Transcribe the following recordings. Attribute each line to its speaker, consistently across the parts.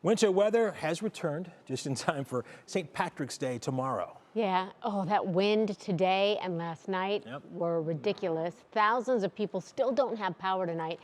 Speaker 1: Winter weather has returned just in time for St. Patrick's Day tomorrow.
Speaker 2: Yeah, oh, that wind today and last night were ridiculous. Thousands of people still don't have power tonight.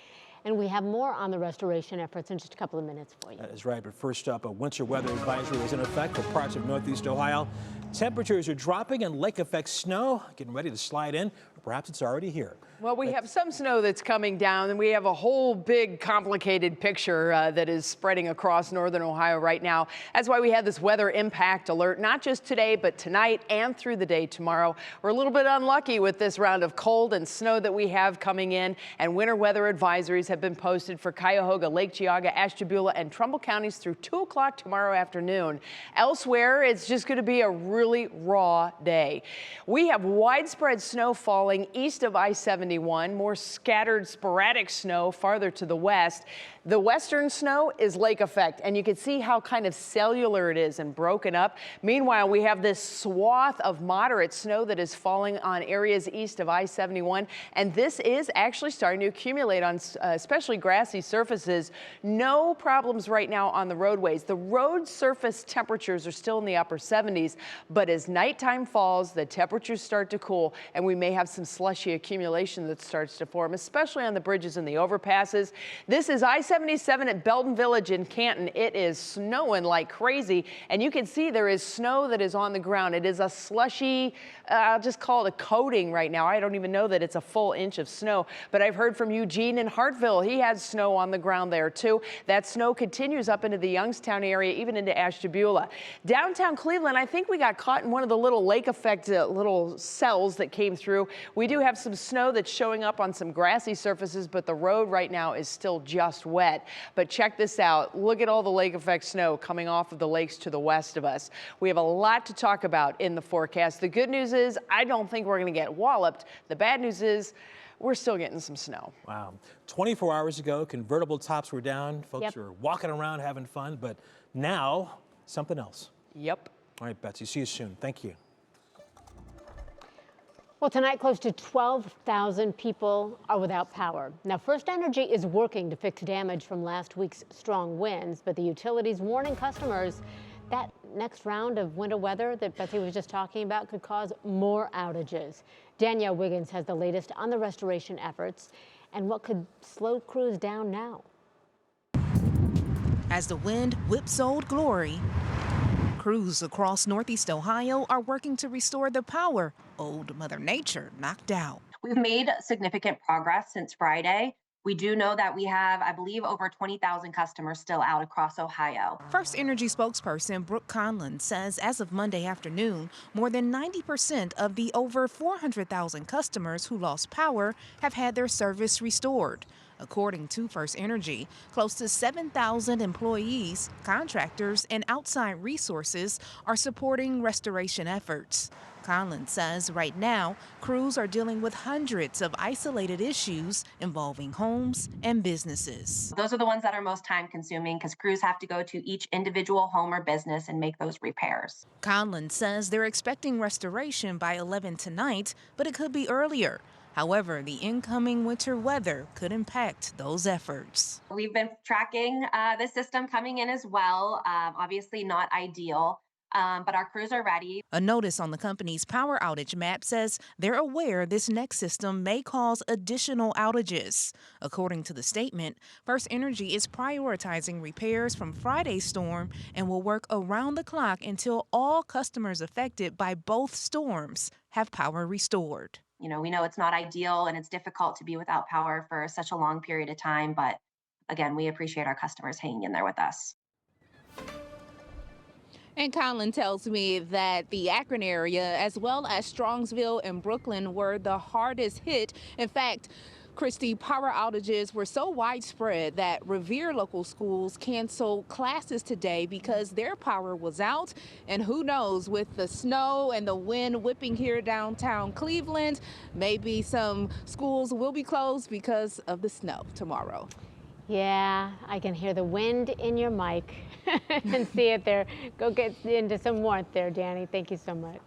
Speaker 2: And we have more on the restoration efforts in just a couple of minutes for you.
Speaker 1: That is right, but first up, a winter weather advisory is in effect for parts of northeast Ohio. Temperatures are dropping and lake effect snow getting ready to slide in, or perhaps it's already here.
Speaker 3: Well, we have some snow that's coming down, and we have a whole big complicated picture that is spreading across northern Ohio right now. That's why we have this weather impact alert, not just today, but tonight and through the day tomorrow. We're a little bit unlucky with this round of cold and snow that we have coming in, and winter weather advisories have been posted for Cuyahoga, Lake Geauga, Ashtabula, and Trumbull Counties through 2 o'clock tomorrow afternoon. Elsewhere, it's just going to be a really raw day. We have widespread snow falling east of I-70. More scattered sporadic snow farther to the west. The western snow is lake effect, and you can see how kind of cellular it is and broken up. Meanwhile, we have this swath of moderate snow that is falling on areas east of I-71, and this is actually starting to accumulate on especially grassy surfaces. No problems right now on the roadways. The road surface temperatures are still in the upper 70s, but as nighttime falls, the temperatures start to cool, and we may have some slushy accumulation that starts to form, especially on the bridges and the overpasses. This is I-77 at Belton Village in Canton. It is snowing like crazy, and you can see there is snow that is on the ground. It is a slushy, I'll just call it a coating right now. I don't even know that it's a full inch of snow, but I've heard from Eugene in Hartville. He has snow on the ground there too. That snow continues up into the Youngstown area, even into Ashtabula. Downtown Cleveland, I think we got caught in one of the little lake effect little cells that came through. We do have some snow that's showing up on some grassy surfaces, but the road right now is still just wet. But check this out. Look at all the lake effect snow coming off of the lakes to the west of us. We have a lot to talk about in the forecast. The good news is I don't think we're going to get walloped. The bad news is we're still getting some snow.
Speaker 1: Wow. 24 hours ago, convertible tops were down. Folks were walking around having fun, but now something else.
Speaker 3: Yep.
Speaker 1: All right, Betsy, see you soon. Thank you.
Speaker 2: Well, tonight, close to 12,000 people are without power. Now, First Energy is working to fix damage from last week's strong winds, but the utilities warning customers that next round of winter weather that Betsy was just talking about could cause more outages. Danielle Wiggins has the latest on the restoration efforts and what could slow crews down now.
Speaker 4: As the wind whips old glory, crews across northeast Ohio are working to restore the power old Mother Nature knocked out.
Speaker 5: We've made significant progress since Friday. We do know that we have, I believe, over 20,000 customers still out across Ohio.
Speaker 4: First Energy spokesperson Brooke Conlon says as of Monday afternoon, more than 90% of the over 400,000 customers who lost power have had their service restored. According to First Energy, close to 7,000 employees, contractors, and outside resources are supporting restoration efforts. Conlon says right now, crews are dealing with hundreds of isolated issues involving homes and businesses.
Speaker 5: Those are the ones that are most time consuming because crews have to go to each individual home or business and make those repairs.
Speaker 4: Conlon says they're expecting restoration by 11 tonight, but it could be earlier. However, the incoming winter weather could impact those efforts.
Speaker 5: We've been tracking the system coming in as well. Obviously not ideal, but our crews are ready.
Speaker 4: A notice on the company's power outage map says they're aware this next system may cause additional outages. According to the statement, First Energy is prioritizing repairs from Friday's storm and will work around the clock until all customers affected by both storms have power restored.
Speaker 5: You know, we know it's not ideal and it's difficult to be without power for such a long period of time, but again, we appreciate our customers hanging in there with us.
Speaker 6: And Conlon tells me that the Akron area, as well as Strongsville and Brooklyn, were the hardest hit. In fact, Christy, power outages were so widespread that Revere local schools canceled classes today because their power was out. And who knows, with the snow and the wind whipping here downtown Cleveland, maybe some schools will be closed because of the snow tomorrow.
Speaker 2: Yeah, I can hear the wind in your mic and see it there. Go get into some warmth there, Danny. Thank you so much.